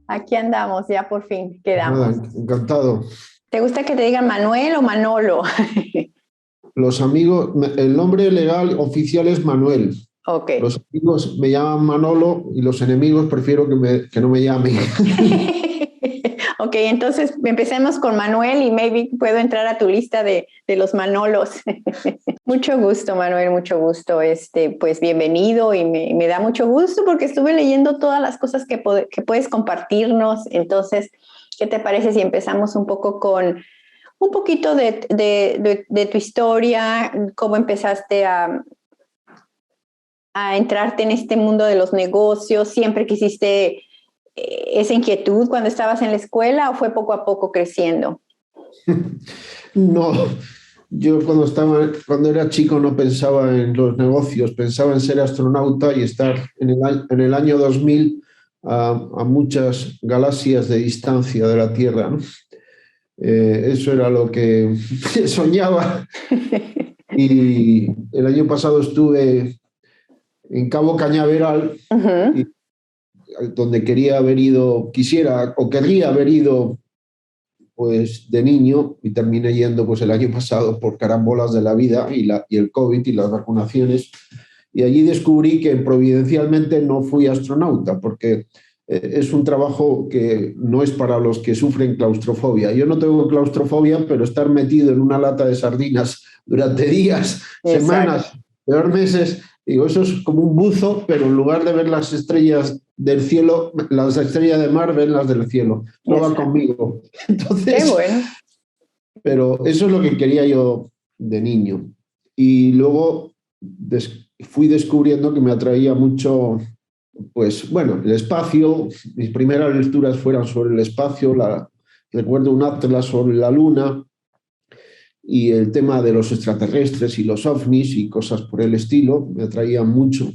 Aquí andamos, ya por fin Nada, quedamos. encantado. ¿Te gusta que te digan Manuel o Manolo? Los amigos, el nombre legal oficial es Manuel. Ok. Los amigos me llaman Manolo y los enemigos prefiero que no me llamen. Ok, entonces empecemos con Manuel y maybe puedo entrar a tu lista de los Manolos. Mucho gusto, Manuel, mucho gusto. Pues bienvenido y me da mucho gusto porque estuve leyendo todas las cosas que puedes compartirnos. Entonces, ¿qué te parece si empezamos un poco con un poquito de tu historia, cómo empezaste a entrarte en este mundo de los negocios? ¿Siempre quisiste esa inquietud cuando estabas en la escuela o fue poco a poco creciendo? No, yo cuando era chico no pensaba en los negocios, pensaba en ser astronauta y estar en el año 2000 a muchas galaxias de distancia de la Tierra, ¿no? Eso era lo que soñaba. Y el año pasado estuve en Cabo Cañaveral, Uh-huh. y, donde quisiera o querría haber ido pues de niño y terminé yendo pues el año pasado por carambolas de la vida y el COVID y las vacunaciones. Y allí descubrí que providencialmente no fui astronauta porque es un trabajo que no es para los que sufren claustrofobia. Yo no tengo claustrofobia, pero estar metido en una lata de sardinas durante días, Exacto. semanas, peor meses, digo, eso es como un buzo, pero en lugar de ver las estrellas del cielo, las estrellas de mar ven las del cielo. No va Exacto. conmigo. Qué Entonces, bueno. pero eso es lo que quería yo de niño. Y luego fui descubriendo que me atraía mucho, pues bueno, el espacio. Mis primeras lecturas fueron sobre el espacio, recuerdo un atlas sobre la luna y el tema de los extraterrestres y los ovnis y cosas por el estilo, me atraían mucho.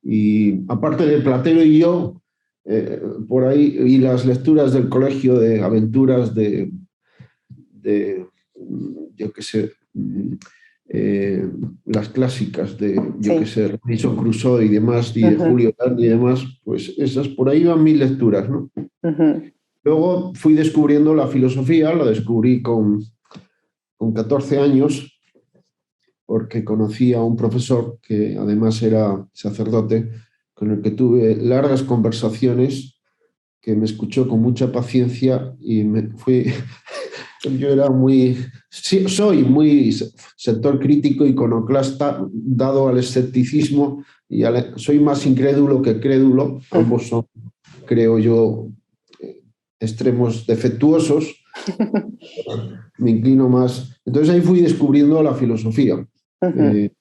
Y aparte de Platero y yo, por ahí, y las lecturas del colegio de aventuras de yo qué sé, las clásicas de, yo qué Sí. sé, Robinson Crusoe y demás, y de Uh-huh. Julio Verne y demás, pues esas, por ahí van mis lecturas, ¿no? Uh-huh. Luego fui descubriendo la filosofía, la descubrí con 14 años, porque conocí a un profesor que además era sacerdote, con el que tuve largas conversaciones, que me escuchó con mucha paciencia y yo era sí, soy muy sector crítico, iconoclasta, dado al escepticismo, y soy más incrédulo que crédulo. Ambos son, creo yo, extremos defectuosos. Me inclino más. Entonces ahí fui descubriendo la filosofía. Uh-huh. Eh,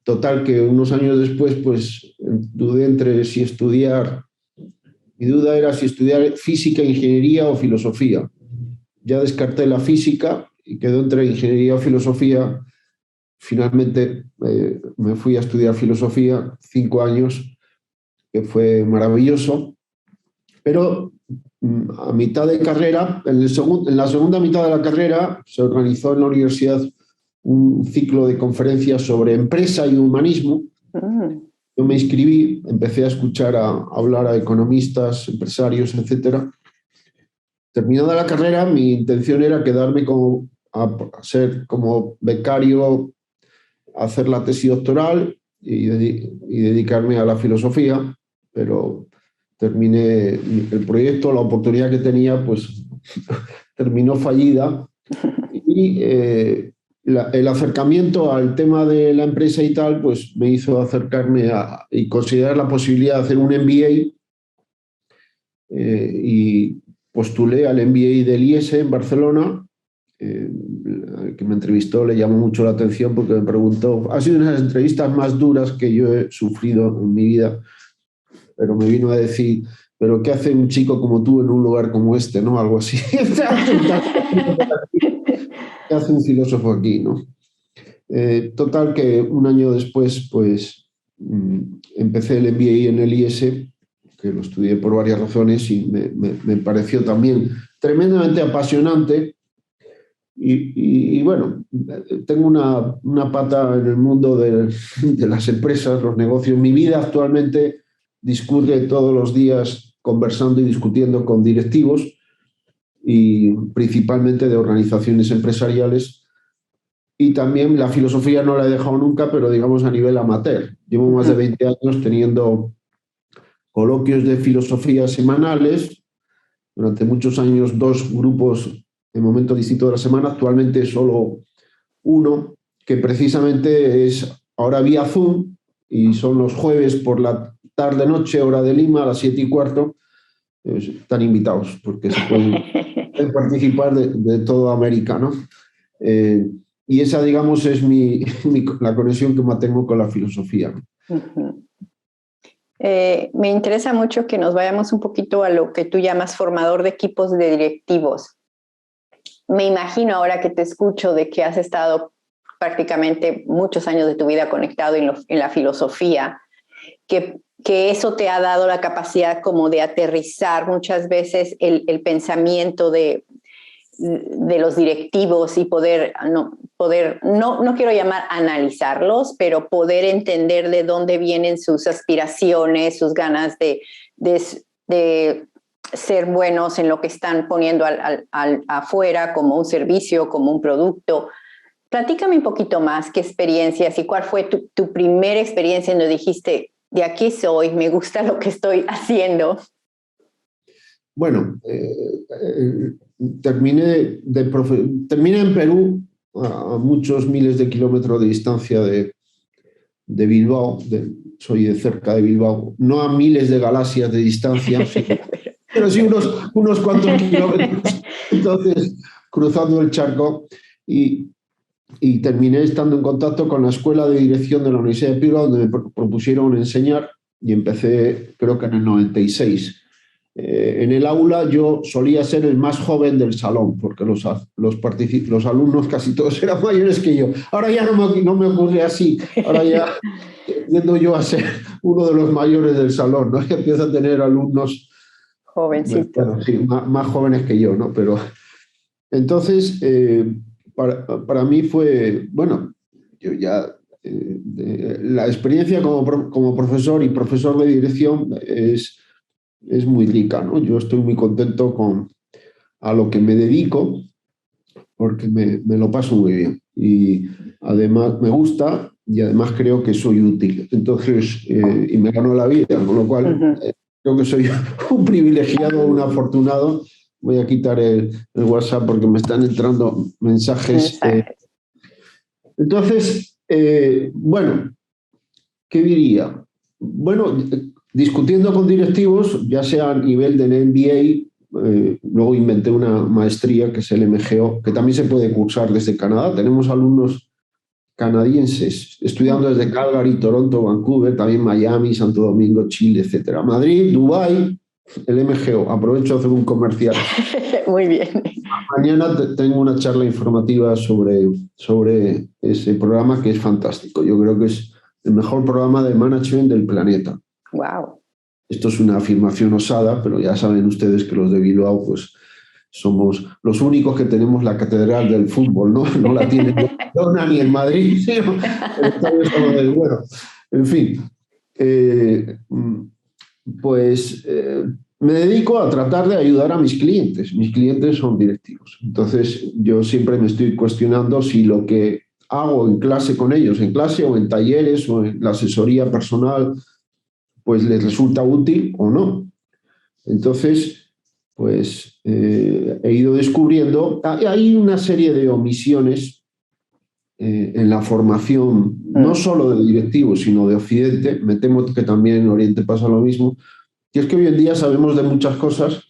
Total, que unos años después, pues dudé entre si estudiar. Mi duda era si estudiar física, ingeniería o filosofía. Ya descarté la física y quedó entre ingeniería o filosofía. Finalmente me fui a estudiar filosofía 5 años, que fue maravilloso, pero a mitad de carrera, en la segunda mitad de la carrera, se organizó en la universidad un ciclo de conferencias sobre empresa y humanismo. Uh-huh. Yo me inscribí, empecé a escuchar a hablar a economistas, empresarios, etcétera. Terminada la carrera, mi intención era quedarme a ser como becario, a hacer la tesis doctoral y dedicarme a la filosofía, pero terminé el proyecto, la oportunidad que tenía, pues terminó fallida. Y el acercamiento al tema de la empresa y tal, pues me hizo acercarme y considerar la posibilidad de hacer un MBA, y postulé al MBA del IES en Barcelona. El que me entrevistó le llamó mucho la atención porque me preguntó, ha sido una de las entrevistas más duras que yo he sufrido en mi vida, pero me vino a decir, pero ¿qué hace un chico como tú en un lugar como este, no? Algo así. ¿Qué hace un filósofo aquí, no? Total, que un año después, pues empecé el MBA en el IES, que lo estudié por varias razones y me pareció también tremendamente apasionante. Y bueno, tengo una pata en el mundo de las empresas, los negocios. Mi vida actualmente discurre todos los días conversando y discutiendo con directivos y principalmente de organizaciones empresariales. Y también la filosofía no la he dejado nunca, pero digamos a nivel amateur. Llevo más de 20 años teniendo coloquios de filosofía semanales, durante muchos años 2 grupos en momentos distintos de la semana, actualmente solo uno, que precisamente es ahora vía Zoom y son los jueves por la tarde-noche, hora de Lima, a las 7:15. Están invitados porque se pueden participar de toda América, ¿no? Y esa, digamos, es la conexión que mantengo con la filosofía. Me interesa mucho que nos vayamos un poquito a lo que tú llamas formador de equipos de directivos. Me imagino ahora que te escucho de que has estado prácticamente muchos años de tu vida conectado en la filosofía, que eso te ha dado la capacidad como de aterrizar muchas veces el pensamiento de los directivos y no quiero llamar analizarlos, pero poder entender de dónde vienen sus aspiraciones, sus ganas de ser buenos en lo que están poniendo afuera como un servicio, como un producto. Platícame un poquito más qué experiencias y cuál fue tu primera experiencia en donde dijiste, de aquí soy, me gusta lo que estoy haciendo. Bueno, terminé en Perú, a muchos miles de kilómetros de distancia de Bilbao. Soy de cerca de Bilbao, no a miles de galaxias de distancia, pero sí unos cuantos kilómetros. Entonces, cruzando el charco y terminé estando en contacto con la Escuela de Dirección de la Universidad de Bilbao, donde me propusieron enseñar y empecé, creo que en el 96. En el aula yo solía ser el más joven del salón, porque los alumnos casi todos eran mayores que yo. Ahora ya no me ocurre así, ahora ya tiendo yo a ser uno de los mayores del salón, ¿no? Que empiezo a tener alumnos jovencitos. Bueno, sí, más jóvenes que yo, ¿no? Pero entonces, para mí fue, bueno, yo ya, la experiencia como profesor y profesor de dirección es muy rica, ¿no? Yo estoy muy contento a lo que me dedico porque me lo paso muy bien y además me gusta y además creo que soy útil. Entonces, y me gano la vida, con lo cual creo que soy un privilegiado, un afortunado. Voy a quitar el WhatsApp porque me están entrando mensajes. Entonces, bueno, ¿qué diría? Bueno, discutiendo con directivos, ya sea a nivel del MBA, luego inventé una maestría que es el MGO, que también se puede cursar desde Canadá. Tenemos alumnos canadienses estudiando desde Calgary, Toronto, Vancouver, también Miami, Santo Domingo, Chile, etcétera. Madrid, Dubái, el MGO. Aprovecho a hacer un comercial. Muy bien. Mañana tengo una charla informativa sobre ese programa que es fantástico. Yo creo que es el mejor programa de management del planeta. Wow. Esto es una afirmación osada, pero ya saben ustedes que los de Bilbao pues, somos los únicos que tenemos la catedral del fútbol, ¿no? No la tiene Barcelona ni en Madrid, sino bueno, en fin. Me dedico a tratar de ayudar a mis clientes. Mis clientes son directivos. Entonces, yo siempre me estoy cuestionando si lo que hago en clase con ellos, en clase o en talleres o en la asesoría personal, pues les resulta útil o no. Entonces, pues he ido descubriendo, hay una serie de omisiones en la formación, no solo de directivos, sino de Occidente. Me temo que también en Oriente pasa lo mismo. Y es que hoy en día sabemos de muchas cosas,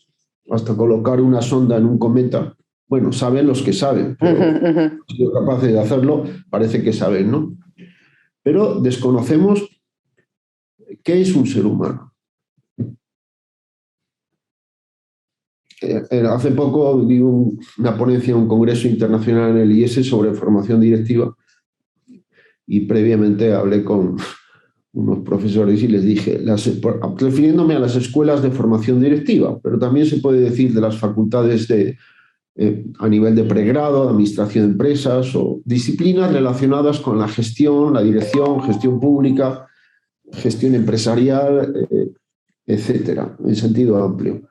hasta colocar una sonda en un cometa. Bueno, saben los que saben, pero si son capaces de hacerlo, parece que saben, ¿no? Pero desconocemos qué es un ser humano. Hace poco di una ponencia en un congreso internacional en el IES sobre formación directiva y previamente hablé con unos profesores y les dije, refiriéndome a las escuelas de formación directiva, pero también se puede decir de las facultades a nivel de pregrado, de administración de empresas o disciplinas relacionadas con la gestión, la dirección, gestión pública, gestión empresarial, etcétera, en sentido amplio.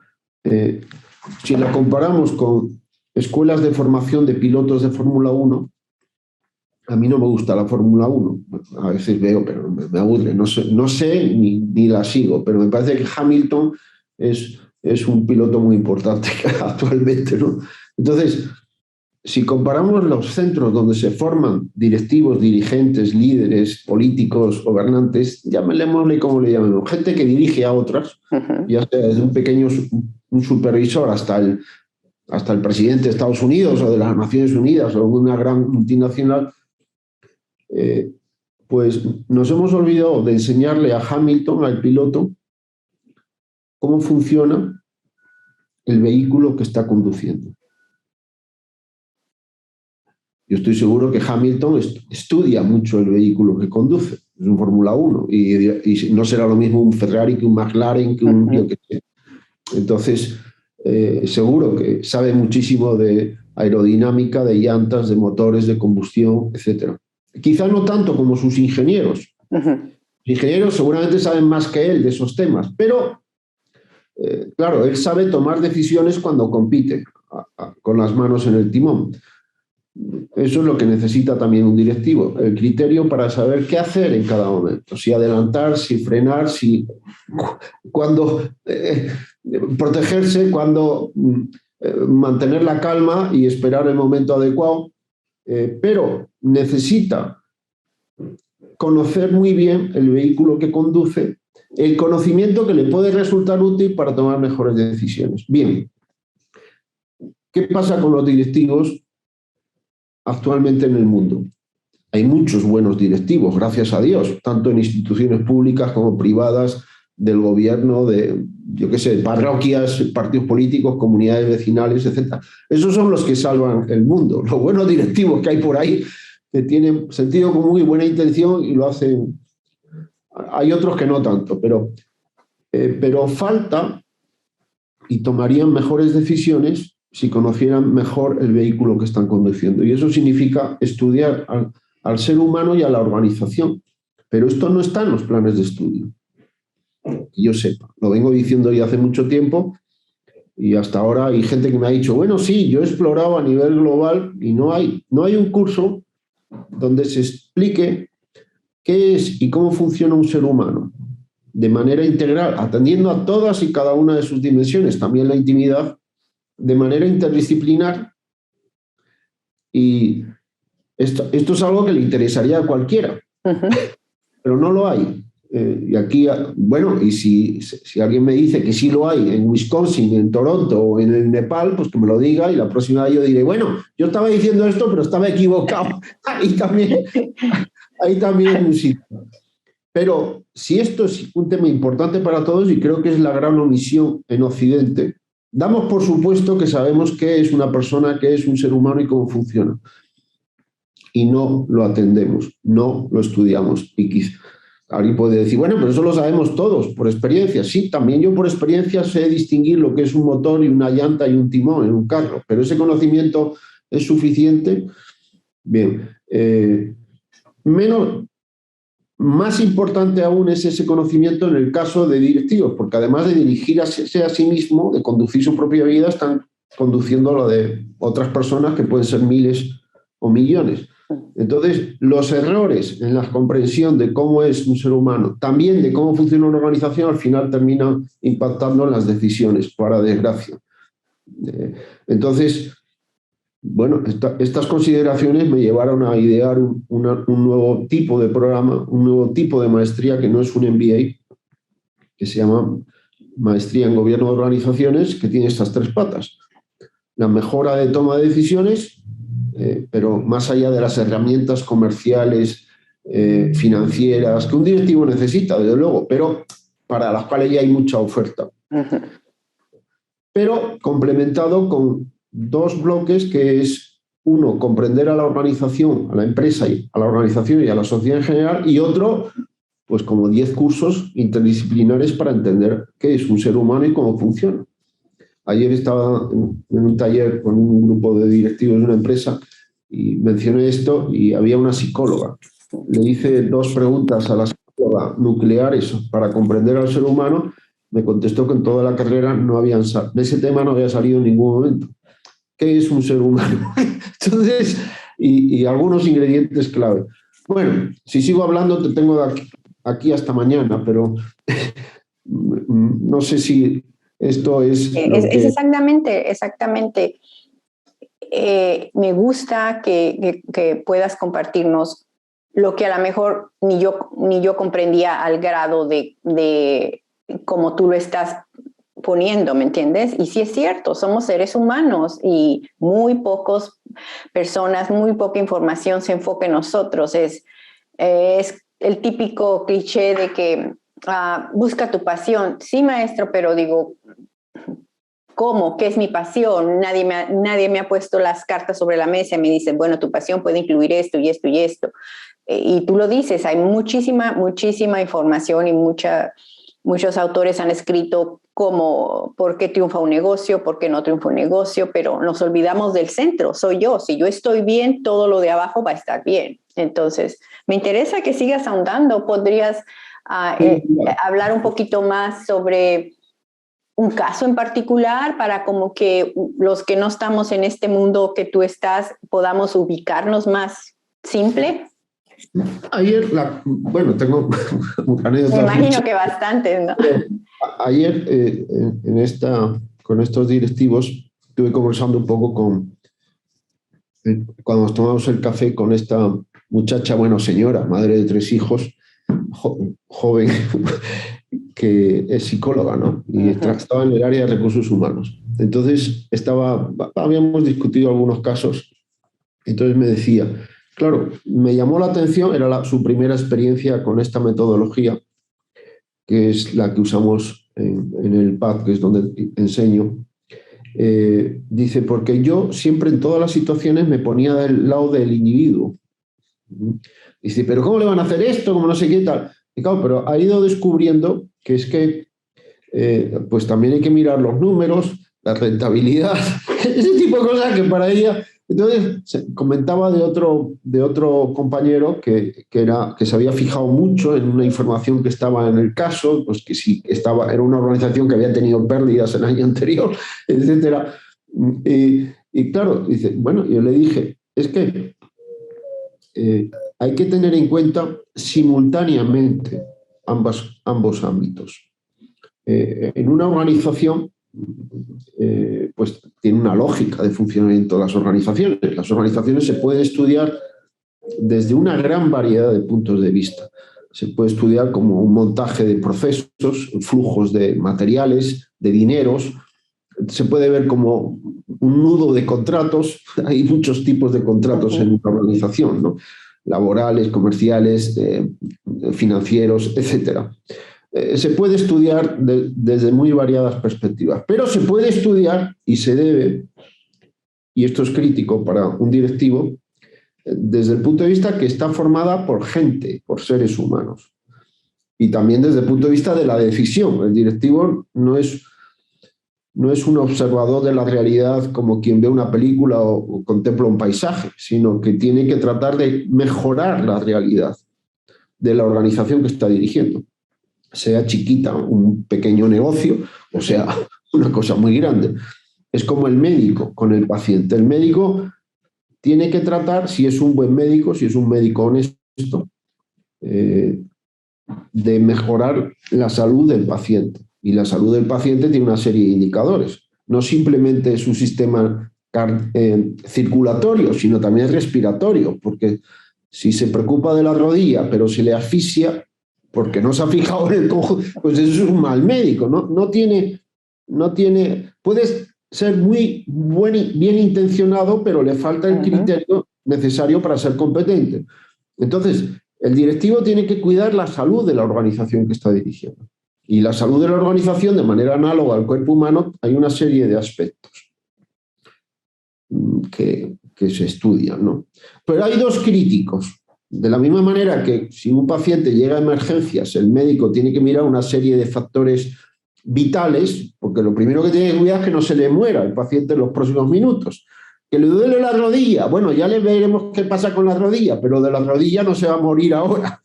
Si la comparamos con escuelas de formación de pilotos de Fórmula 1, a mí no me gusta la Fórmula 1. A veces veo, pero me aburre. No sé ni la sigo, pero me parece que Hamilton es un piloto muy importante actualmente, ¿no? Entonces, si comparamos los centros donde se forman directivos, dirigentes, líderes, políticos, gobernantes, llamémosle como le llamemos, gente que dirige a otras, ya sea desde un supervisor hasta el presidente de Estados Unidos o de las Naciones Unidas o una gran multinacional, pues nos hemos olvidado de enseñarle a Hamilton, al piloto, cómo funciona el vehículo que está conduciendo. Yo estoy seguro que Hamilton estudia mucho el vehículo que conduce, es un Fórmula 1, y no será lo mismo un Ferrari que un McLaren, que un... Yo qué sé. Entonces, seguro que sabe muchísimo de aerodinámica, de llantas, de motores, de combustión, etc. Quizá no tanto como sus ingenieros. Los ingenieros seguramente saben más que él de esos temas, pero claro, él sabe tomar decisiones cuando compite con las manos en el timón. Eso es lo que necesita también un directivo, el criterio para saber qué hacer en cada momento, si adelantar, si frenar, cuándo protegerse, cuándo mantener la calma y esperar el momento adecuado, pero necesita conocer muy bien el vehículo que conduce, el conocimiento que le puede resultar útil para tomar mejores decisiones. Bien, ¿qué pasa con los directivos actualmente en el mundo? Hay muchos buenos directivos, gracias a Dios, tanto en instituciones públicas como privadas, del gobierno, de, yo qué sé, parroquias, partidos políticos, comunidades vecinales, etc. Esos son los que salvan el mundo. Los buenos directivos que hay por ahí, que tienen sentido común y buena intención y lo hacen. Hay otros que no tanto, pero falta y tomarían mejores decisiones si conocieran mejor el vehículo que están conduciendo. Y eso significa estudiar al ser humano y a la organización. Pero esto no está en los planes de estudio, que yo sepa. Lo vengo diciendo ya hace mucho tiempo y hasta ahora hay gente que me ha dicho, bueno, sí, yo he explorado a nivel global y no hay un curso donde se explique qué es y cómo funciona un ser humano de manera integral, atendiendo a todas y cada una de sus dimensiones, también la intimidad, de manera interdisciplinar. Y esto es algo que le interesaría a cualquiera, pero no lo hay. Y aquí, bueno, y si alguien me dice que sí lo hay en Wisconsin, en Toronto o en el Nepal, pues que me lo diga y la próxima vez yo diré, bueno, yo estaba diciendo esto, pero estaba equivocado. Ahí también un sitio. Pero si esto es un tema importante para todos, y creo que es la gran omisión en Occidente, damos por supuesto que sabemos qué es una persona, qué es un ser humano y cómo funciona. Y no lo atendemos, no lo estudiamos. Y quizá alguien puede decir, bueno, pero eso lo sabemos todos, por experiencia. Sí, también yo por experiencia sé distinguir lo que es un motor y una llanta y un timón en un carro, pero ese conocimiento es suficiente. Bien, más importante aún es ese conocimiento en el caso de directivos, porque además de dirigirse a sí mismo, de conducir su propia vida, están conduciendo lo de otras personas que pueden ser miles o millones. Entonces, los errores en la comprensión de cómo es un ser humano, también de cómo funciona una organización, al final terminan impactando en las decisiones, para desgracia. Entonces, bueno, estas consideraciones me llevaron a idear un nuevo tipo de programa, un nuevo tipo de maestría que no es un MBA, que se llama Maestría en Gobierno de Organizaciones, que tiene estas tres patas. La mejora de toma de decisiones, pero más allá de las herramientas comerciales, financieras, que un directivo necesita, desde luego, pero para las cuales ya hay mucha oferta. Pero complementado con dos bloques, que es uno, comprender a la organización, a la empresa, y a la organización y a la sociedad en general, y otro, pues como 10 cursos interdisciplinares para entender qué es un ser humano y cómo funciona. Ayer estaba en un taller con un grupo de directivos de una empresa y mencioné esto y había una psicóloga. Le hice 2 preguntas a la psicóloga nucleares para comprender al ser humano me contestó que en toda la carrera de ese tema no había salido en ningún momento. ¿Qué es un ser humano? Entonces, y algunos ingredientes clave. Bueno, si sigo hablando te tengo aquí hasta mañana, pero no sé si esto es lo Es que... exactamente. Me gusta que puedas compartirnos lo que a lo mejor ni yo comprendía al grado de como tú lo estás poniendo, ¿me entiendes? Y sí es cierto, somos seres humanos y muy pocas personas, muy poca información se enfoca en nosotros. Es el típico cliché de que busca tu pasión. Sí, maestro, pero digo, ¿cómo? ¿Qué es mi pasión? Nadie me ha puesto las cartas sobre la mesa y me dice, bueno, tu pasión puede incluir esto y esto y esto. Y tú lo dices, hay muchísima información y muchos autores han escrito cómo, por qué triunfa un negocio, por qué no triunfa un negocio, pero nos olvidamos del centro, soy yo. Si yo estoy bien, todo lo de abajo va a estar bien. Entonces, me interesa que sigas ahondando. ¿Podrías hablar un poquito más sobre un caso en particular para como que los que no estamos en este mundo que tú estás podamos ubicarnos más simple? Ayer, bueno, tengo anécdotas. Me imagino que bastantes, ¿no? Ayer, con estos directivos, estuve conversando un poco cuando nos tomamos el café con esta muchacha, bueno, señora, madre de 3 hijos, joven, que es psicóloga, ¿no? Y estaba en el área de recursos humanos. Entonces, habíamos discutido algunos casos, entonces me decía, claro, me llamó la atención, era su primera experiencia con esta metodología, que es la que usamos en el PAD, que es donde enseño. Dice, porque yo siempre en todas las situaciones me ponía del lado del individuo. Dice, pero ¿cómo le van a hacer esto? ¿Cómo no sé qué tal? Y claro, pero ha ido descubriendo que es que pues también hay que mirar los números, la rentabilidad, ese tipo de cosas que para ella... Entonces, comentaba de otro compañero que se había fijado mucho en una información que estaba en el caso, pues que sí, era una organización que había tenido pérdidas el año anterior, etc. Y claro, dice, bueno, yo le dije, es que hay que tener en cuenta simultáneamente ambos ámbitos. En una organización, pues tiene una lógica de funcionamiento de las organizaciones. Las organizaciones se pueden estudiar desde una gran variedad de puntos de vista. Se puede estudiar como un montaje de procesos, flujos de materiales, de dineros. Se puede ver como un nudo de contratos. Hay muchos tipos de contratos en una organización, ¿no? Laborales, comerciales, financieros, etcétera. Se puede estudiar desde muy variadas perspectivas, pero se puede estudiar y se debe, y esto es crítico para un directivo, desde el punto de vista que está formada por gente, por seres humanos, y también desde el punto de vista de la decisión. El directivo no es un observador de la realidad como quien ve una película o contempla un paisaje, sino que tiene que tratar de mejorar la realidad de la organización que está dirigiendo, sea chiquita, un pequeño negocio, o sea, una cosa muy grande. Es como el médico con el paciente. El médico tiene que tratar, si es un buen médico, si es un médico honesto, de mejorar la salud del paciente. Y la salud del paciente tiene una serie de indicadores. No simplemente su sistema circulatorio, sino también respiratorio, porque si se preocupa de la rodilla, pero se le asfixia, porque no se ha fijado en el conjunto, pues eso es un mal médico. No tiene, puedes ser muy bien intencionado, pero le falta el criterio necesario para ser competente. Entonces, el directivo tiene que cuidar la salud de la organización que está dirigiendo. Y la salud de la organización, de manera análoga al cuerpo humano, hay una serie de aspectos que se estudian, ¿no? Pero hay dos críticos. De la misma manera que si un paciente llega a emergencias, el médico tiene que mirar una serie de factores vitales, porque lo primero que tiene que cuidar es que no se le muera el paciente en los próximos minutos. que le duele la rodilla. Bueno, ya le veremos qué pasa con la rodilla, pero de la rodilla no se va a morir ahora.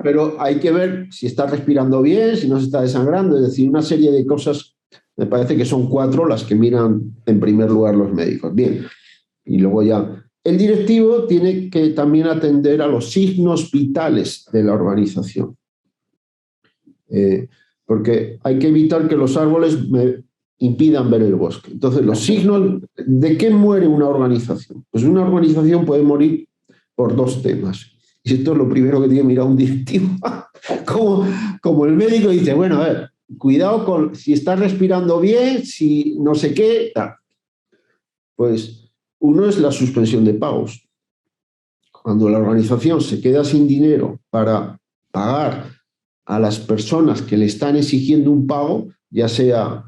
Pero hay que ver si está respirando bien, si no se está desangrando, es decir, una serie de cosas. Me parece que son 4 las que miran en primer lugar los médicos. Bien, y luego ya. El directivo tiene que también atender a los signos vitales de la organización. Porque hay que evitar que los árboles me impidan ver el bosque. Entonces, los signos, ¿de qué muere una organización? Pues una organización puede morir por 2 temas. Y esto es lo primero que tiene que mirar un directivo. como el médico dice, bueno, a ver, cuidado con si estás respirando bien, si no sé qué, tal. Pues uno es la suspensión de pagos. Cuando la organización se queda sin dinero para pagar a las personas que le están exigiendo un pago, ya sea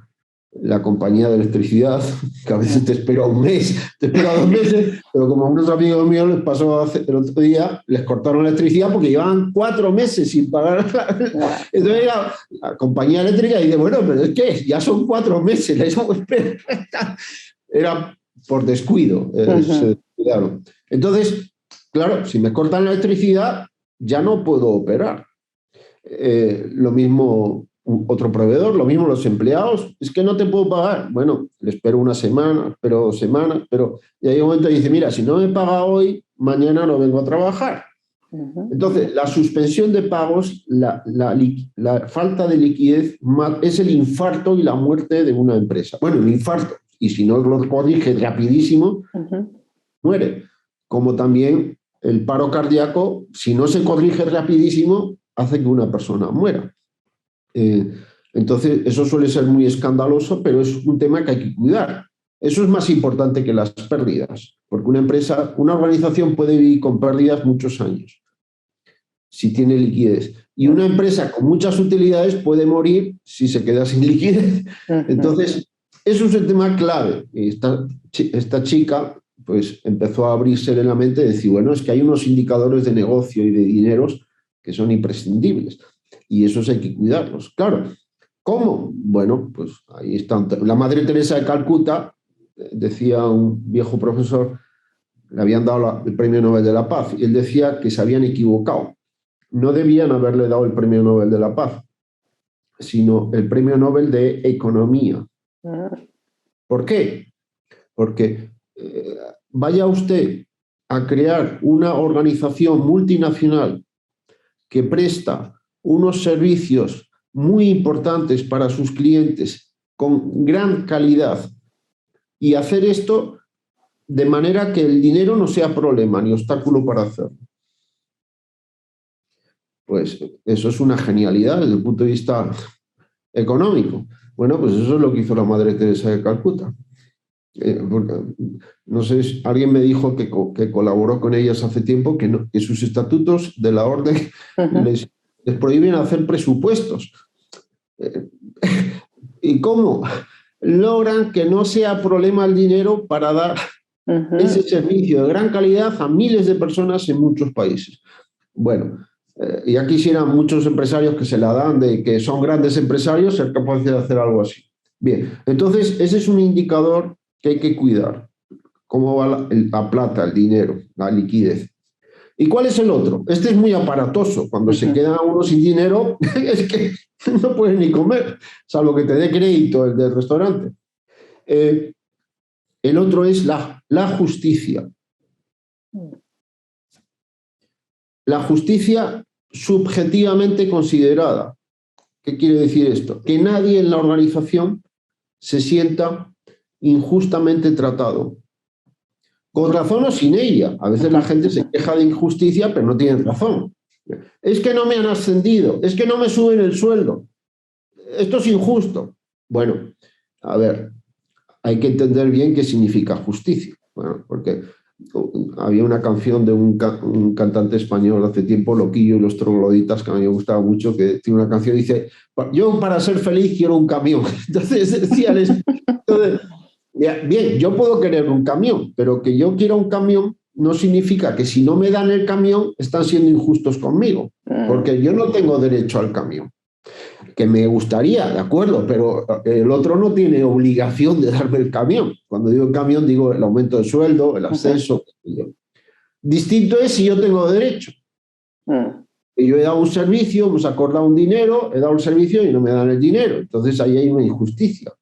la compañía de electricidad, que a veces te espera un mes, te espera 2 meses, pero como a unos amigos míos les pasó el otro día, les cortaron la electricidad porque llevaban 4 meses sin pagar. Entonces la compañía eléctrica dice, bueno, pero es que ya son 4 meses, era por descuido, se descuidaron. Entonces, claro, si me cortan la electricidad, ya no puedo operar. Lo mismo otro proveedor, lo mismo los empleados, es que no te puedo pagar. Bueno, le espero 1 semana, espero 2 semanas, pero ya hay un momento que dice, mira, si no me paga hoy, mañana no vengo a trabajar. Entonces, la suspensión de pagos, la falta de liquidez es el infarto y la muerte de una empresa. Bueno, el infarto, y si no lo corrige rapidísimo, muere. Como también el paro cardíaco, si no se corrige rapidísimo, hace que una persona muera. Entonces, eso suele ser muy escandaloso, pero es un tema que hay que cuidar. Eso es más importante que las pérdidas, porque una organización puede vivir con pérdidas muchos años, si tiene liquidez. Y una empresa con muchas utilidades puede morir si se queda sin liquidez. Entonces, eso es el tema clave. Esta chica pues empezó a abrirse en la mente y decir, bueno, es que hay unos indicadores de negocio y de dineros que son imprescindibles y esos hay que cuidarlos. Claro, ¿cómo? Bueno, pues ahí está. La Madre Teresa de Calcuta, decía un viejo profesor, le habían dado el Premio Nobel de la Paz y él decía que se habían equivocado. No debían haberle dado el Premio Nobel de la Paz, sino el Premio Nobel de Economía. ¿Por qué? Porque vaya usted a crear una organización multinacional que presta unos servicios muy importantes para sus clientes con gran calidad y hacer esto de manera que el dinero no sea problema ni obstáculo para hacerlo. Pues eso es una genialidad desde el punto de vista económico. Bueno, pues eso es lo que hizo la Madre Teresa de Calcuta. No sé, alguien me dijo que colaboró con ellas hace tiempo, que sus estatutos de la orden les prohíben hacer presupuestos. ¿Y cómo logran que no sea problema el dinero para dar ese servicio de gran calidad a miles de personas en muchos países? Bueno, ya quisieran muchos empresarios que se la dan, de que son grandes empresarios, ser capaces de hacer algo así. Bien, entonces ese es un indicador que hay que cuidar. Cómo va la plata, el dinero, la liquidez. ¿Y cuál es el otro? Este es muy aparatoso. Cuando se queda uno sin dinero, es que no puede ni comer, salvo que te dé crédito el del restaurante. El otro es la justicia. La justicia subjetivamente considerada. ¿Qué quiere decir esto? Que nadie en la organización se sienta injustamente tratado. Con razón o sin ella. A veces la gente se queja de injusticia, pero no tienen razón. Es que no me han ascendido, es que no me suben el sueldo. Esto es injusto. Bueno, a ver, hay que entender bien qué significa justicia. Bueno, porque había una canción de un cantante español hace tiempo, Loquillo y los trogloditas, que a mí me gustaba mucho, que tiene una canción que dice, yo para ser feliz quiero un camión. Entonces decía, bien, yo puedo querer un camión, pero que yo quiera un camión no significa que si no me dan el camión están siendo injustos conmigo, porque yo no tengo derecho al camión. que me gustaría, de acuerdo, pero el otro no tiene obligación de darme el camión. Cuando digo el camión, digo el aumento de sueldo, el ascenso. Distinto es si yo tengo derecho. Y yo he dado un servicio, hemos acordado un dinero, he dado un servicio y no me dan el dinero. Entonces ahí hay una injusticia,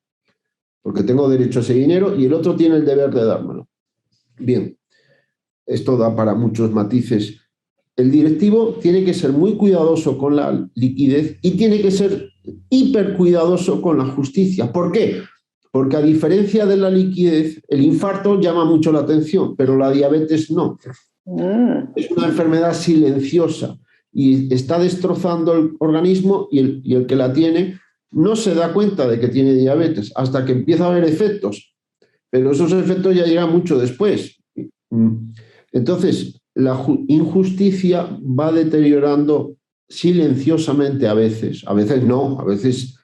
porque tengo derecho a ese dinero y el otro tiene el deber de dármelo. Bien, esto da para muchos matices. El directivo tiene que ser muy cuidadoso con la liquidez y tiene que ser hiper cuidadoso con la justicia. ¿Por qué? Porque a diferencia de la liquidez, el infarto llama mucho la atención, pero la diabetes no. Es una enfermedad silenciosa y está destrozando el organismo y el que la tiene no se da cuenta de que tiene diabetes hasta que empieza a haber efectos, pero esos efectos ya llegan mucho después. Entonces, la injusticia va deteriorando silenciosamente a veces no, a veces,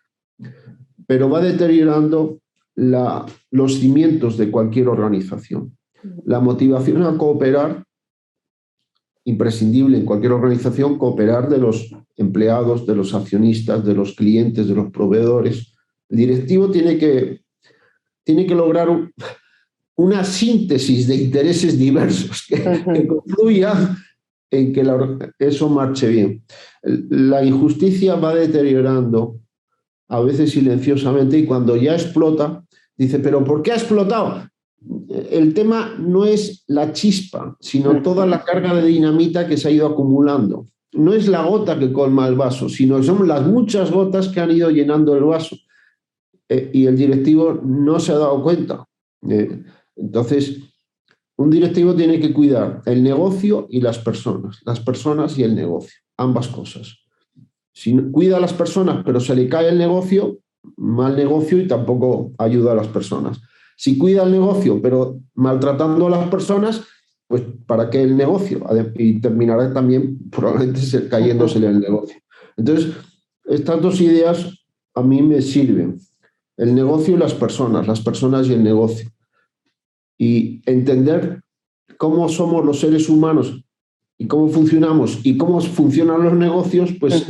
pero va deteriorando los cimientos de cualquier organización. La motivación a cooperar, imprescindible en cualquier organización, cooperar de los empleados, de los accionistas, de los clientes, de los proveedores. El directivo tiene que lograr una síntesis de intereses diversos que confluya en que eso marche bien. La injusticia va deteriorando, a veces silenciosamente, y cuando ya explota, dice, ¿pero por qué ha explotado? El tema no es la chispa, sino toda la carga de dinamita que se ha ido acumulando. No es la gota que colma el vaso, sino son las muchas gotas que han ido llenando el vaso. Y el directivo no se ha dado cuenta. Entonces, un directivo tiene que cuidar el negocio y las personas y el negocio, ambas cosas. Si cuida a las personas pero se le cae el negocio, mal negocio y tampoco ayuda a las personas. Si cuida el negocio pero maltratando a las personas, pues ¿para qué el negocio? Y terminará también probablemente cayéndosele el negocio. Entonces, estas dos ideas a mí me sirven. El negocio y las personas y el negocio. Y entender cómo somos los seres humanos y cómo funcionamos y cómo funcionan los negocios, pues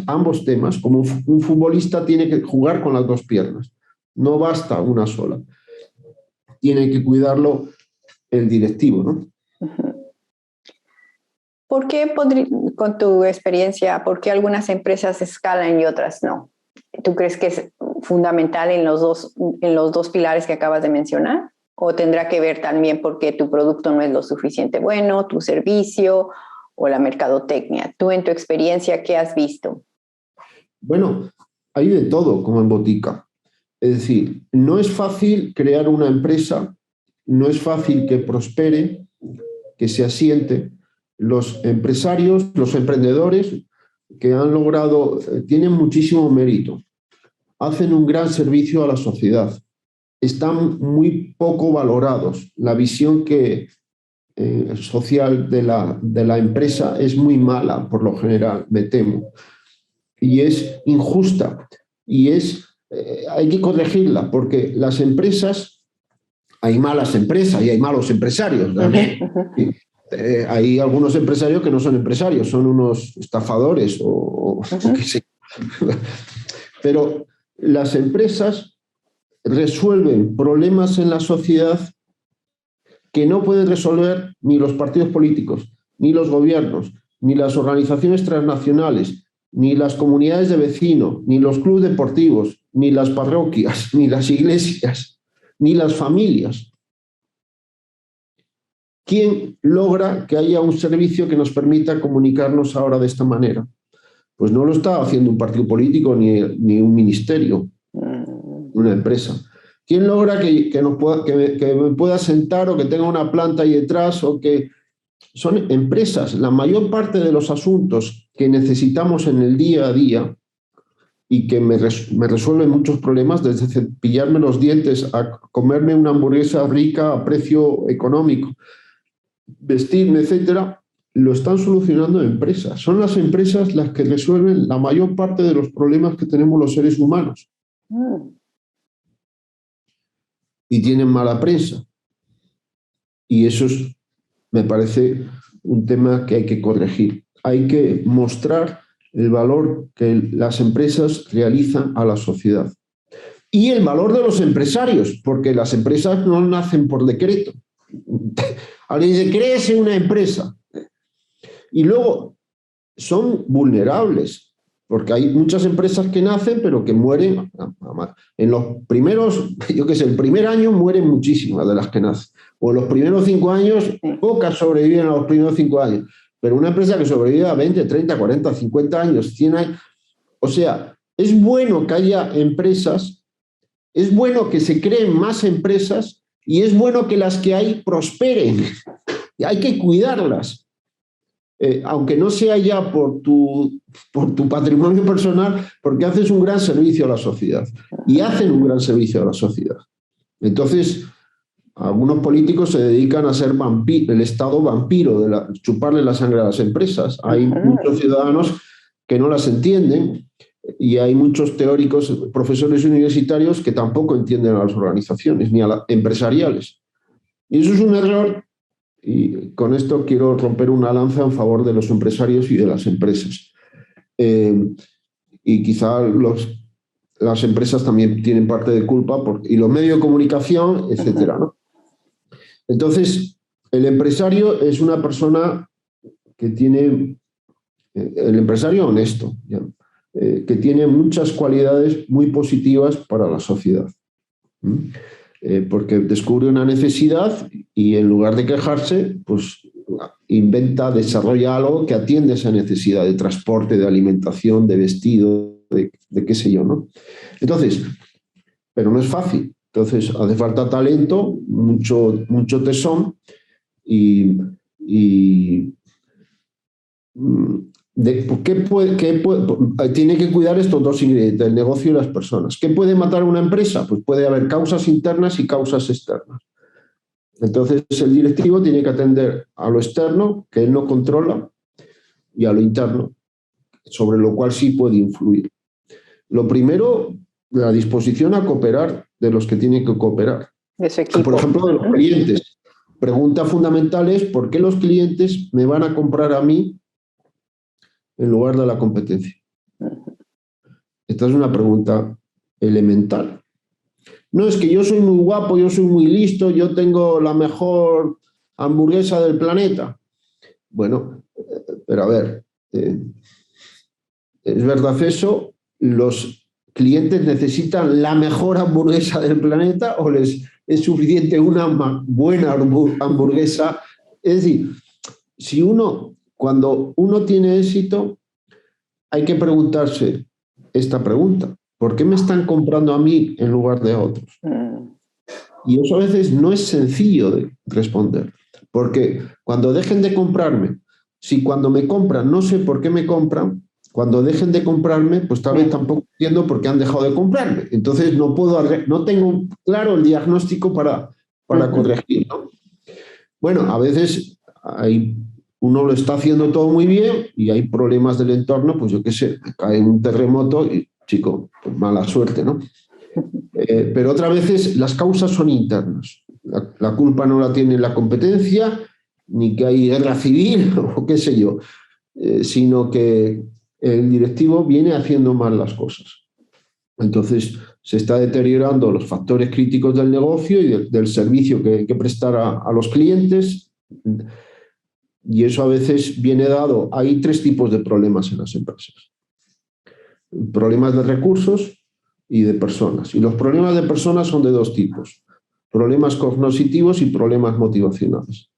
ambos temas, como un futbolista tiene que jugar con las dos piernas, no basta una sola, tiene que cuidarlo el directivo, ¿no? ¿Por qué, con tu experiencia, por qué algunas empresas escalan y otras no? ¿Tú crees que es fundamental en los dos pilares que acabas de mencionar? ¿O tendrá que ver también porque tu producto no es lo suficiente bueno, tu servicio o la mercadotecnia? Tú, en tu experiencia, ¿qué has visto? Bueno, hay de todo, como en botica. Es decir, no es fácil crear una empresa, no es fácil que prospere, que se asiente. Los empresarios, los emprendedores que han logrado, tienen muchísimo mérito, hacen un gran servicio a la sociedad, están muy poco valorados. La visión social de la empresa es muy mala, por lo general, me temo, y es injusta, y hay que corregirla, porque las empresas, hay malas empresas y hay malos empresarios también. Hay algunos empresarios que no son empresarios, son unos estafadores o qué sé. Pero las empresas resuelven problemas en la sociedad que no pueden resolver ni los partidos políticos, ni los gobiernos, ni las organizaciones transnacionales, ni las comunidades de vecinos, ni los clubes deportivos, ni las parroquias, ni las iglesias, ni las familias. ¿Quién logra que haya un servicio que nos permita comunicarnos ahora de esta manera? Pues no lo está haciendo un partido político ni un ministerio, una empresa. ¿Quién logra que me pueda sentar o que tenga una planta ahí detrás? O que son empresas. La mayor parte de los asuntos que necesitamos en el día a día y que me resuelven muchos problemas, desde cepillarme los dientes a comerme una hamburguesa rica a precio económico, vestirme, etcétera, lo están solucionando empresas. Son las empresas las que resuelven la mayor parte de los problemas que tenemos los seres humanos. Y tienen mala prensa. Y eso me parece un tema que hay que corregir. Hay que mostrar el valor que las empresas realizan a la sociedad. Y el valor de los empresarios, porque las empresas no nacen por decreto. Alguien dice, créese una empresa. Y luego son vulnerables, porque hay muchas empresas que nacen pero que mueren. En los primeros, yo qué sé, el primer año mueren muchísimas de las que nacen. O en los primeros 5 años, pocas sobreviven a los primeros 5 años. Pero una empresa que sobrevive a 20, 30, 40, 50 años, 100 años... O sea, es bueno que haya empresas, es bueno que se creen más empresas y es bueno que las que hay prosperen. Hay que cuidarlas. Aunque no sea ya por tu patrimonio personal, porque haces un gran servicio a la sociedad. Y hacen un gran servicio a la sociedad. Entonces, algunos políticos se dedican a ser el Estado vampiro, chuparle la sangre a las empresas. Hay muchos ciudadanos que no las entienden y hay muchos teóricos, profesores universitarios que tampoco entienden a las organizaciones ni a las empresariales. Y eso es un error. Y con esto quiero romper una lanza en favor de los empresarios y de las empresas. Y quizá las empresas también tienen parte de culpa, y los medios de comunicación, etcétera, ¿no? Entonces, el empresario es una persona que tiene, el empresario honesto, que tiene muchas cualidades muy positivas para la sociedad. Porque descubre una necesidad y en lugar de quejarse, pues inventa, desarrolla algo que atiende esa necesidad de transporte, de alimentación, de vestido, de qué sé yo, ¿no? Entonces, pero no es fácil. Entonces hace falta talento, mucho tesón tiene que cuidar estos dos ingredientes, el negocio y las personas. ¿Qué puede matar una empresa? Pues puede haber causas internas y causas externas. Entonces el directivo tiene que atender a lo externo, que él no controla, y a lo interno, sobre lo cual sí puede influir. Lo primero, la disposición a cooperar de los que tienen que cooperar. Por ejemplo, de los clientes. Pregunta fundamental es ¿por qué los clientes me van a comprar a mí en lugar de la competencia? Esta es una pregunta elemental. No es que yo soy muy guapo, yo soy muy listo, yo tengo la mejor hamburguesa del planeta. Bueno, pero a ver, ¿es verdad eso? ¿Los clientes necesitan la mejor hamburguesa del planeta o les es suficiente una buena hamburguesa? Es decir, cuando uno tiene éxito, hay que preguntarse esta pregunta. ¿Por qué me están comprando a mí en lugar de a otros? Y eso a veces no es sencillo de responder. Porque cuando dejen de comprarme, si cuando me compran no sé por qué me compran, cuando dejen de comprarme, pues tal vez tampoco entiendo por qué han dejado de comprarme. Entonces no tengo claro el diagnóstico para corregir, ¿no? Bueno, a veces uno lo está haciendo todo muy bien y hay problemas del entorno, pues yo qué sé, cae un terremoto y, chico, pues mala suerte, ¿no? Pero otras veces las causas son internas. La culpa no la tiene la competencia, ni que hay guerra civil o qué sé yo, sino que el directivo viene haciendo mal las cosas. Entonces se está deteriorando los factores críticos del negocio y del servicio que hay que prestar a los clientes. Y eso a veces viene dado. Hay 3 tipos de problemas en las empresas. Problemas de recursos y de personas. Y los problemas de personas son de 2 tipos. Problemas cognitivos y problemas motivacionales.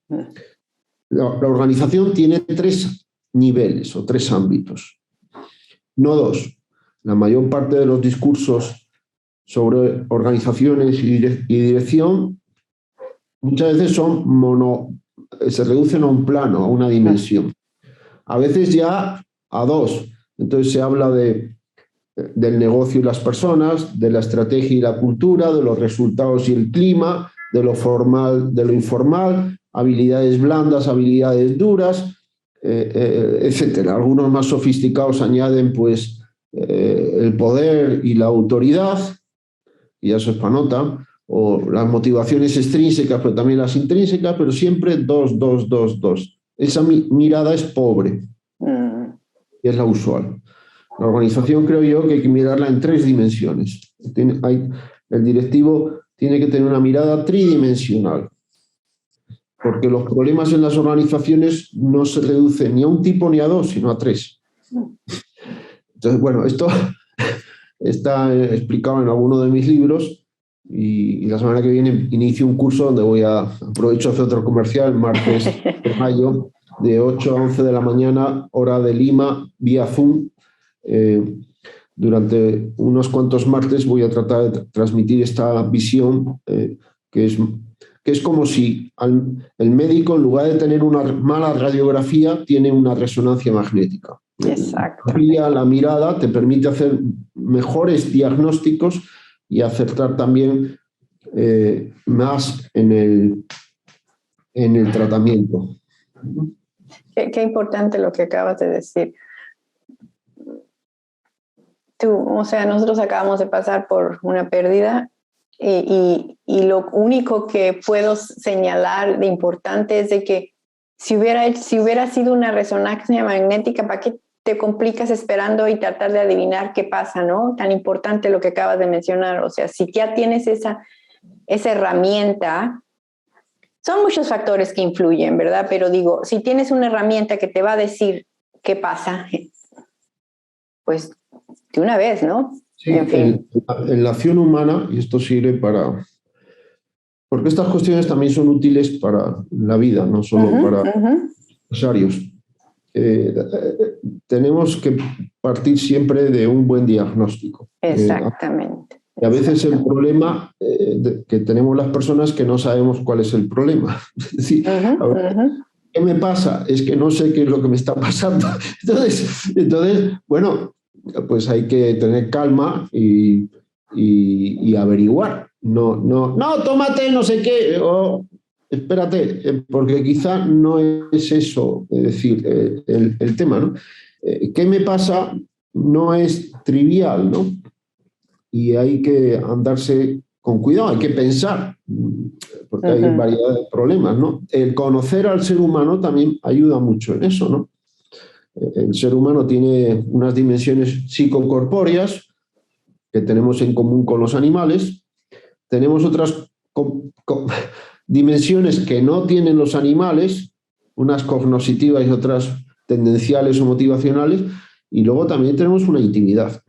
La organización tiene 3 niveles o 3 ámbitos, no 2. La mayor parte de los discursos sobre organizaciones y dirección muchas veces se reducen a un plano, a una dimensión. A veces ya a 2. Entonces se habla del negocio y las personas, de la estrategia y la cultura, de los resultados y el clima, de lo formal, de lo informal, habilidades blandas, habilidades duras, etcétera. Algunos más sofisticados añaden pues el poder y la autoridad, y eso es para nota, o las motivaciones extrínsecas, pero también las intrínsecas, pero siempre 2. Esa mirada es pobre. y es la usual. La organización creo yo que hay que mirarla en 3 dimensiones. El directivo tiene que tener una mirada tridimensional, porque los problemas en las organizaciones no se reducen ni a un tipo ni a 2, sino a 3. Entonces, bueno, esto está explicado en alguno de mis libros y la semana que viene inicio un curso donde aprovecho a hacer otro comercial, martes de mayo, de 8 a 11 de la mañana, hora de Lima, vía Zoom. Durante unos cuantos martes voy a tratar de transmitir esta visión que es como si el médico, en lugar de tener una mala radiografía, tiene una resonancia magnética. Exacto. La mirada te permite hacer mejores diagnósticos y acertar también más en el tratamiento. Qué importante lo que acabas de decir. Nosotros acabamos de pasar por una pérdida y lo único que puedo señalar de importante es de que si hubiera sido una resonancia magnética, ¿para qué te complicas esperando y tratar de adivinar qué pasa, ¿no? Tan importante lo que acabas de mencionar. O sea, si ya tienes esa herramienta, son muchos factores que influyen, ¿verdad? Pero digo, si tienes una herramienta que te va a decir qué pasa, pues de una vez, ¿no? Sí, en fin. En la acción humana, y esto sirve porque estas cuestiones también son útiles para la vida, no solo para empresarios. Tenemos que partir siempre de un buen diagnóstico. Exactamente. Y a veces el problema que tenemos las personas es que no sabemos cuál es el problema. Es decir, ¿qué me pasa? Es que no sé qué es lo que me está pasando. Entonces bueno, pues hay que tener calma y averiguar. No, tómate no sé qué. Espérate, porque quizá no es eso, es decir, el tema, ¿no? ¿Qué me pasa? No es trivial, ¿no? Y hay que andarse con cuidado, hay que pensar, porque hay variedad de problemas, ¿no? El conocer al ser humano también ayuda mucho en eso, ¿no? El ser humano tiene unas dimensiones psicocorpóreas que tenemos en común con los animales, tenemos otras dimensiones que no tienen los animales, unas cognoscitivas y otras tendenciales o motivacionales, y luego también tenemos una intimidad.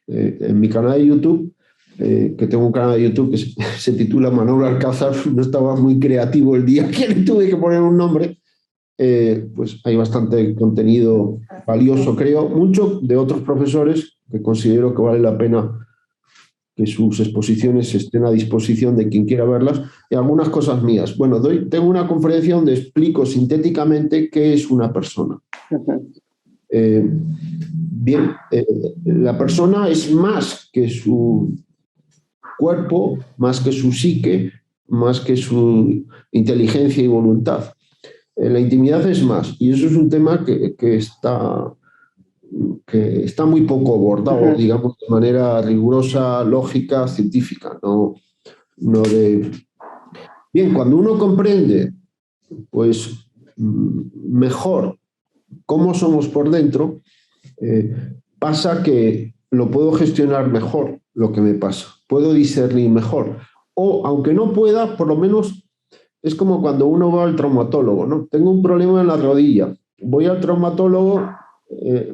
En mi canal de YouTube, que tengo un canal de YouTube que se titula Manolo Alcázar, no estaba muy creativo el día que le tuve que poner un nombre, pues hay bastante contenido valioso, creo, mucho de otros profesores que considero que vale la pena que sus exposiciones estén a disposición de quien quiera verlas, y algunas cosas mías. Bueno, tengo una conferencia donde explico sintéticamente qué es una persona. La persona es más que su cuerpo, más que su psique, más que su inteligencia y voluntad. La intimidad es más, y eso es un tema que está muy poco abordado, digamos, de manera rigurosa, lógica, científica. Bien, cuando uno comprende, pues, mejor cómo somos por dentro, pasa que lo puedo gestionar mejor lo que me pasa, puedo discernir mejor. O, aunque no pueda, por lo menos es como cuando uno va al traumatólogo, ¿no? Tengo un problema en la rodilla, voy al traumatólogo,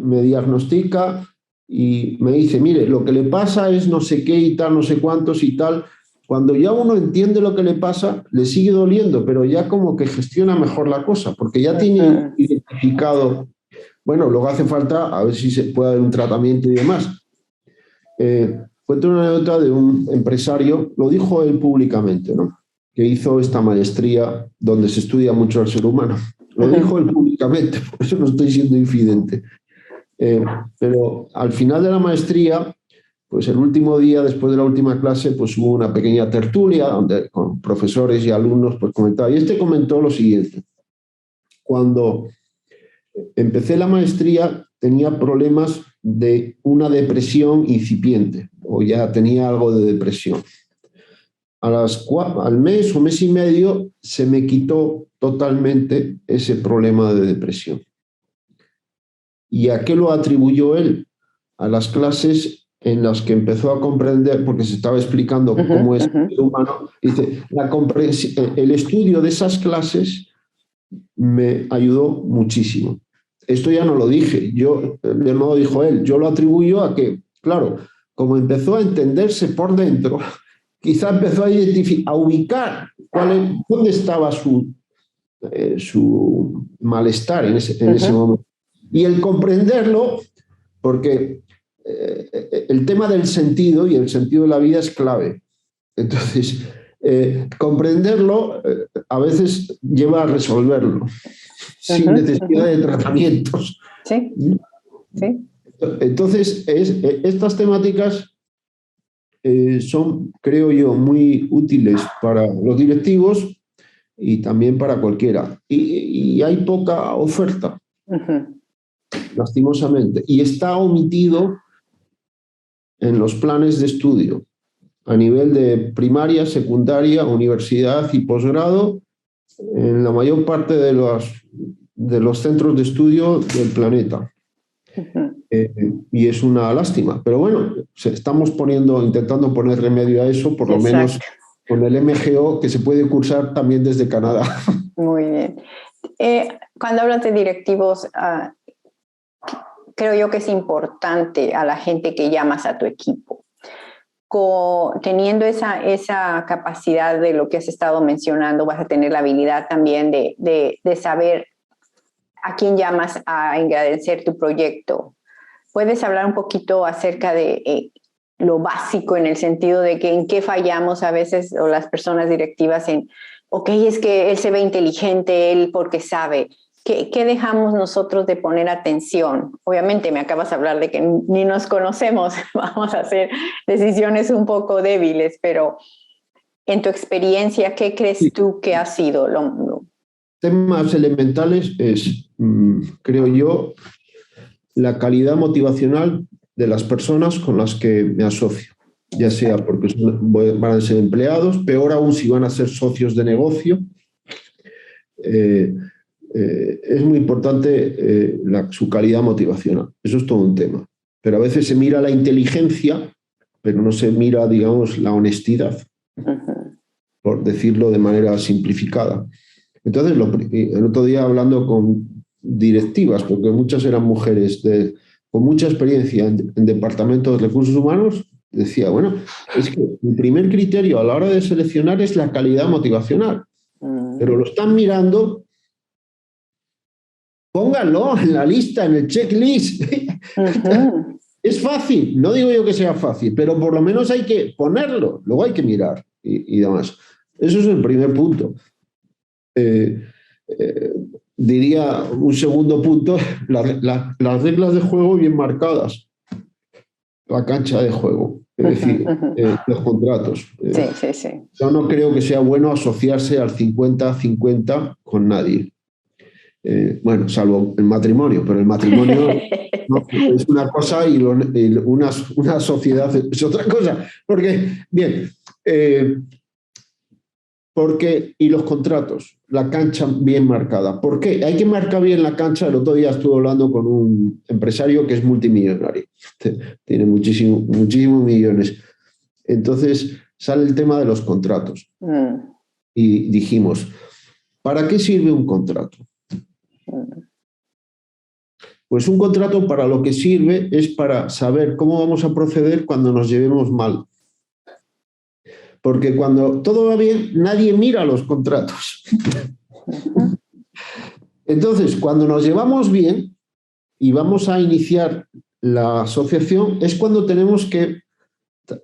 me diagnostica y me dice, mire, lo que le pasa es no sé qué y tal, no sé cuántos y tal. Cuando ya uno entiende lo que le pasa, le sigue doliendo, pero ya como que gestiona mejor la cosa, porque ya tiene identificado. Bueno, luego hace falta a ver si se puede dar un tratamiento y demás. Cuento una anécdota de un empresario, lo dijo él públicamente, ¿no? Que hizo esta maestría donde se estudia mucho al ser humano. Lo dijo él públicamente, por eso no estoy siendo infidente. Pero al final de la maestría, pues el último día, después de la última clase, pues hubo una pequeña tertulia donde con profesores y alumnos pues comentaba. Y este comentó lo siguiente. Cuando empecé la maestría tenía problemas de una depresión incipiente, o ya tenía algo de depresión. Al mes o mes y medio se me quitó totalmente ese problema de depresión. ¿Y a qué lo atribuyó él? A las clases en las que empezó a comprender, porque se estaba explicando cómo es el ser humano, dice, el estudio de esas clases me ayudó muchísimo. Esto ya no lo dije, no lo dijo él, yo lo atribuyo a que, claro, como empezó a entenderse por dentro, quizá empezó a ubicar dónde estaba su malestar en ese momento. Y el comprenderlo, porque el tema del sentido y el sentido de la vida es clave. Entonces, comprenderlo a veces lleva a resolverlo sin necesidad de tratamientos. Sí, sí. Entonces, estas temáticas son, creo yo, muy útiles para los directivos y también para cualquiera. Y hay poca oferta, lastimosamente, y está omitido en los planes de estudio a nivel de primaria, secundaria, universidad y posgrado en la mayor parte de los centros de estudio del planeta. Y es una lástima, pero bueno, estamos intentando poner remedio a eso, por lo menos con el MGO, que se puede cursar también desde Canadá. Muy bien. Cuando hablas de directivos, creo yo que es importante a la gente que llamas a tu equipo, teniendo esa capacidad de lo que has estado mencionando, vas a tener la habilidad también de saber a quién llamas a engrandecer tu proyecto. ¿Puedes hablar un poquito acerca de lo básico en el sentido de que en qué fallamos a veces, o las personas directivas ok, es que él se ve inteligente, él porque sabe? ¿Qué dejamos nosotros de poner atención? Obviamente me acabas de hablar de que ni nos conocemos, vamos a hacer decisiones un poco débiles, pero en tu experiencia, ¿qué crees tú que ha sido Temas elementales es, creo yo, la calidad motivacional de las personas con las que me asocio, ya sea porque van a ser empleados, peor aún si van a ser socios de negocio. Es muy importante su calidad motivacional. Eso es todo un tema. Pero a veces se mira la inteligencia, pero no se mira, digamos, la honestidad, por decirlo de manera simplificada. Entonces, el otro día hablando con directivas, porque muchas eran mujeres con mucha experiencia en departamentos de recursos humanos, decía, bueno, es que el primer criterio a la hora de seleccionar es la calidad motivacional, pero lo están mirando. Pónganlo en la lista, en el checklist. Es fácil, no digo yo que sea fácil, pero por lo menos hay que ponerlo, luego hay que mirar y demás. Eso es el primer punto. Diría un segundo punto, las reglas de juego bien marcadas, la cancha de juego, es decir, los contratos. Sí. Yo no creo que sea bueno asociarse al 50-50 con nadie. Bueno, salvo el matrimonio, pero el matrimonio es una cosa y una sociedad es otra cosa. Porque, bien, y los contratos, la cancha bien marcada. ¿Por qué? Hay que marcar bien la cancha. El otro día estuve hablando con un empresario que es multimillonario, tiene muchísimos millones. Entonces sale el tema de los contratos. Y dijimos, ¿para qué sirve un contrato? Pues un contrato para lo que sirve es para saber cómo vamos a proceder cuando nos llevemos mal. Porque cuando todo va bien, nadie mira los contratos. Entonces, cuando nos llevamos bien y vamos a iniciar la asociación, es cuando tenemos que,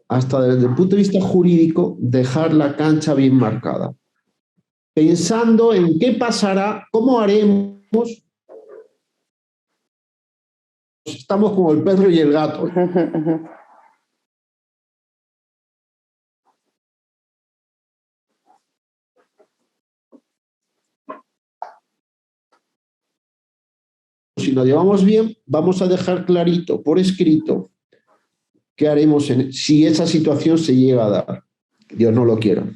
hasta desde el punto de vista jurídico, dejar la cancha bien marcada. Pensando en qué pasará, cómo haremos. Estamos como el perro y el gato. Si nos llevamos bien, vamos a dejar clarito, por escrito, qué haremos si esa situación se llega a dar. Dios no lo quiera.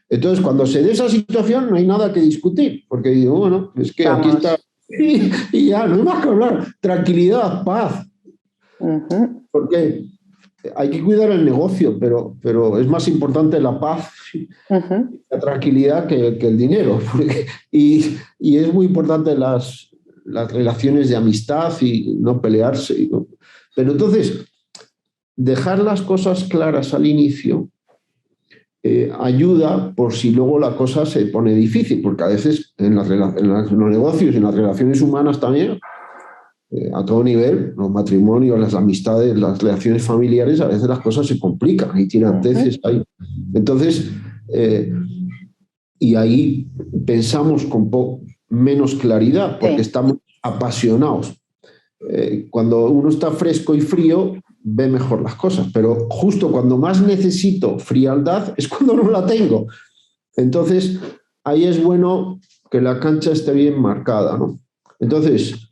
Entonces, cuando se dé esa situación, no hay nada que discutir, porque digo, bueno, es que aquí está y ya, no hay más que hablar. Tranquilidad, paz. Porque hay que cuidar el negocio, pero es más importante la paz, la tranquilidad que el dinero. Y es muy importante las relaciones de amistad y no pelearse. ¿No? Pero entonces, dejar las cosas claras al inicio ayuda por si luego la cosa se pone difícil, porque a veces en los negocios y en las relaciones humanas también, a todo nivel, los matrimonios, las amistades, las relaciones familiares, a veces las cosas se complican, hay tiranteces, hay... Entonces, y ahí pensamos con menos claridad, porque estamos apasionados. Cuando uno está fresco y frío, ve mejor las cosas, pero justo cuando más necesito frialdad es cuando no la tengo. Entonces, ahí es bueno que la cancha esté bien marcada, ¿no? Entonces,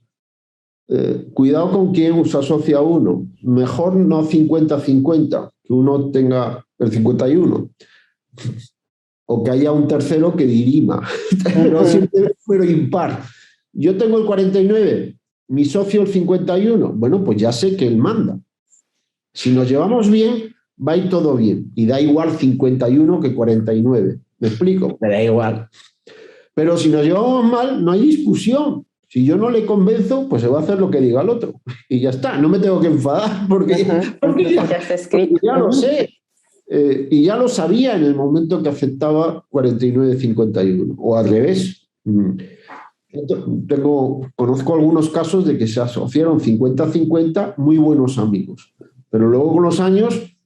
cuidado con quién se asocia a uno. Mejor no 50-50, que uno tenga el 51. O que haya un tercero que dirima. Pero siempre el número impar. Yo tengo el 49, mi socio el 51. Bueno, pues ya sé que él manda. Si nos llevamos bien, va a ir todo bien. Y da igual 51 que 49. ¿Me explico? Me da igual. Pero si nos llevamos mal, no hay discusión. Si yo no le convenzo, pues se va a hacer lo que diga el otro. Y ya está, no me tengo que enfadar porque ya está escrito. Porque ya lo sé. Y ya lo sabía en el momento que aceptaba 49-51. O al revés. Conozco algunos casos de que se asociaron 50-50 muy buenos amigos. Pero luego con los años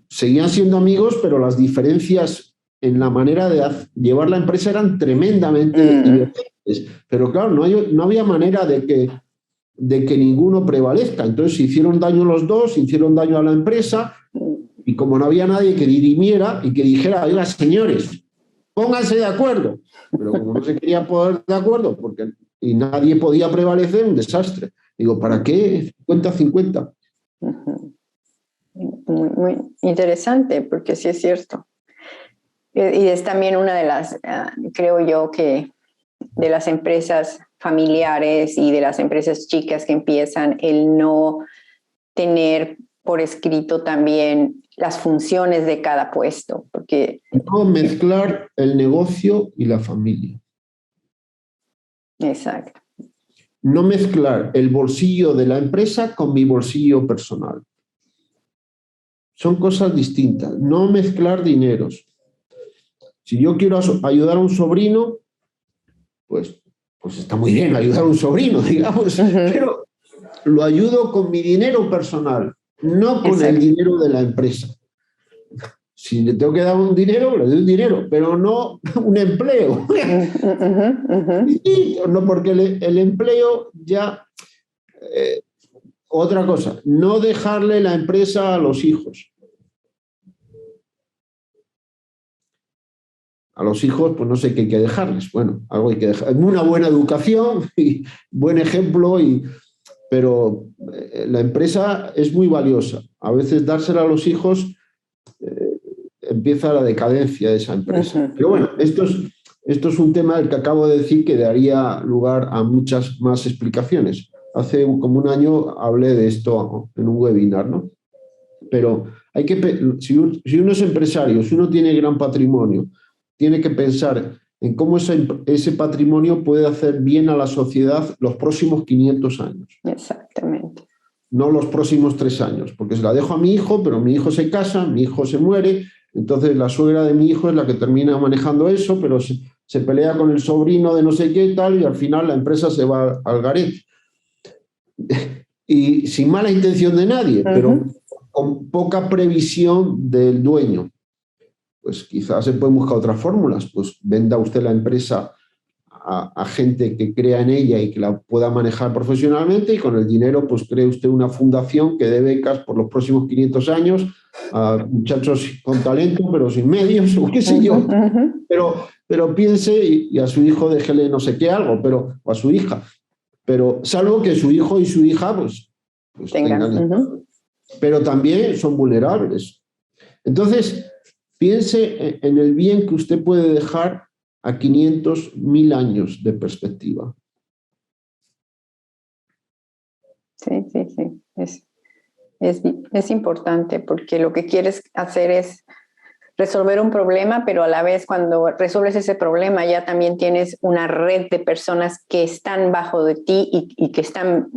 seguían siendo amigos, pero las diferencias en la manera de llevar la empresa eran tremendamente divergentes. Pero claro, no había manera de que ninguno prevalezca. Entonces se hicieron daño los dos, hicieron daño a la empresa, y como no había nadie que dirimiera y que dijera, oiga, señores, pónganse de acuerdo. Pero como no se quería poner de acuerdo y nadie podía prevalecer, un desastre. Digo, ¿para qué 50-50? Muy interesante, porque sí es cierto. Y es también una de las, creo yo, que de las empresas familiares y de las empresas chicas que empiezan, el no tener por escrito también las funciones de cada puesto, porque... No mezclar el negocio y la familia. Exacto. No mezclar el bolsillo de la empresa con mi bolsillo personal. Son cosas distintas. No mezclar dineros. Si yo quiero ayudar a un sobrino, pues está muy bien ayudar a un sobrino, digamos, pero lo ayudo con mi dinero personal, no con el dinero de la empresa. Si le tengo que dar un dinero, le doy un dinero, pero no un empleo. No, porque el empleo ya... otra cosa, no dejarle la empresa a los hijos. A los hijos, pues no sé qué hay que dejarles. Bueno, algo hay que dejar. Una buena educación y buen ejemplo, pero la empresa es muy valiosa. A veces dársela a los hijos empieza la decadencia de esa empresa. Pero bueno, esto es un tema del que acabo de decir que daría lugar a muchas más explicaciones. Hace como un año hablé de esto en un webinar, ¿no? Pero hay que, si uno es empresario, si uno tiene gran patrimonio, tiene que pensar en cómo ese patrimonio puede hacer bien a la sociedad los próximos 500 años. Exactamente. No los próximos 3 años, porque se la dejo a mi hijo, pero mi hijo se casa, mi hijo se muere, entonces la suegra de mi hijo es la que termina manejando eso, pero se pelea con el sobrino de no sé qué y tal, y al final la empresa se va al garete. Y sin mala intención de nadie, pero con poca previsión del dueño. Pues quizás se pueden buscar otras fórmulas, pues venda usted la empresa a gente que crea en ella y que la pueda manejar profesionalmente, y con el dinero pues cree usted una fundación que dé becas por los próximos 500 años a muchachos con talento pero sin medios, o qué sé yo. Pero piense y a su hijo déjele no sé qué algo, o a su hija. Pero salvo que su hijo y su hija pues tengan. Pero también son vulnerables. Entonces, piense en el bien que usted puede dejar a 500, 1000 años de perspectiva. Sí, sí, sí. Es importante porque lo que quieres hacer es resolver un problema, pero a la vez cuando resuelves ese problema ya también tienes una red de personas que están bajo de ti y que están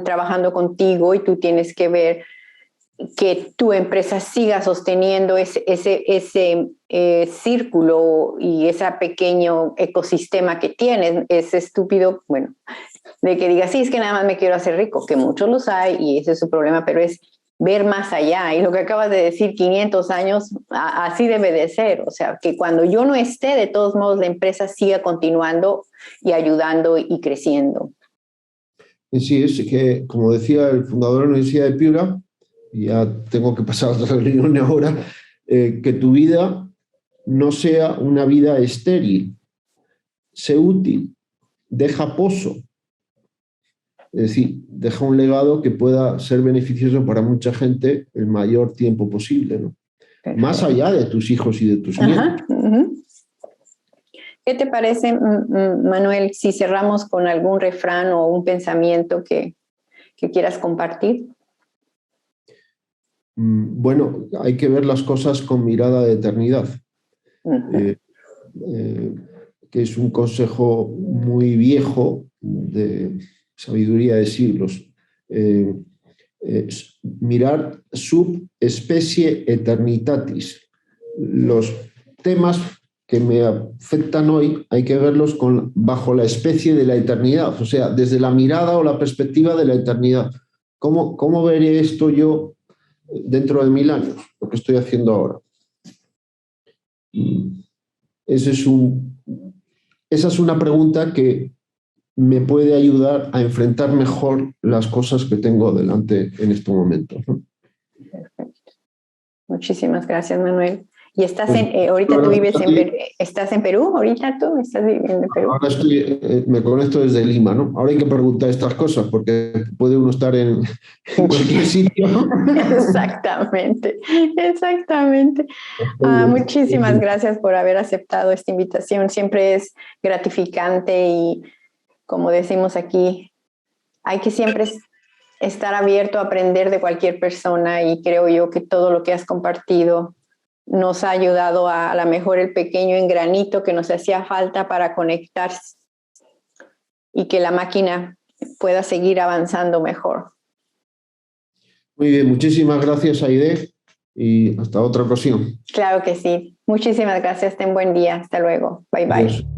trabajando contigo, y tú tienes que ver que tu empresa siga sosteniendo ese círculo y ese pequeño ecosistema que tienes. Es estúpido, bueno, de que digas, sí, es que nada más me quiero hacer rico, que muchos los hay y ese es su problema, pero es ver más allá. Y lo que acabas de decir, 500 años, así debe de ser. O sea, que cuando yo no esté, de todos modos, la empresa siga continuando y ayudando y creciendo. Sí, es que, como decía el fundador de la Universidad de Piura, y ya tengo que pasar a otra reunión ahora, que tu vida no sea una vida estéril, sé útil, deja pozo. Es decir, deja un legado que pueda ser beneficioso para mucha gente el mayor tiempo posible, ¿no? Más allá de tus hijos y de tus nietos. ¿Qué te parece, Manuel, si cerramos con algún refrán o un pensamiento que quieras compartir? Bueno, hay que ver las cosas con mirada de eternidad, que es un consejo muy viejo de sabiduría de siglos. Mirar subespecie eternitatis. Los temas que me afectan hoy hay que verlos bajo la especie de la eternidad, o sea, desde la mirada o la perspectiva de la eternidad. ¿Cómo veré esto yo dentro de 1000 años, lo que estoy haciendo ahora? Esa es una pregunta que me puede ayudar a enfrentar mejor las cosas que tengo delante en estos momentos, ¿no? Perfecto. Muchísimas gracias, Manuel. ¿Y estás Pues, ahorita tú vives estás en Perú? ¿Ahorita tú estás viviendo en Perú? Ahora me conecto desde Lima, ¿no? Ahora hay que preguntar estas cosas porque puede uno estar en cualquier sitio. Exactamente, exactamente. Muchísimas gracias por haber aceptado esta invitación. Siempre es gratificante y, como decimos aquí, hay que siempre estar abierto a aprender de cualquier persona, y creo yo que todo lo que has compartido nos ha ayudado a lo mejor el pequeño engranito que nos hacía falta para conectar y que la máquina pueda seguir avanzando mejor. Muy bien, muchísimas gracias, Aide, y hasta otra ocasión. Claro que sí. Muchísimas gracias. Ten buen día. Hasta luego. Bye bye. Adiós.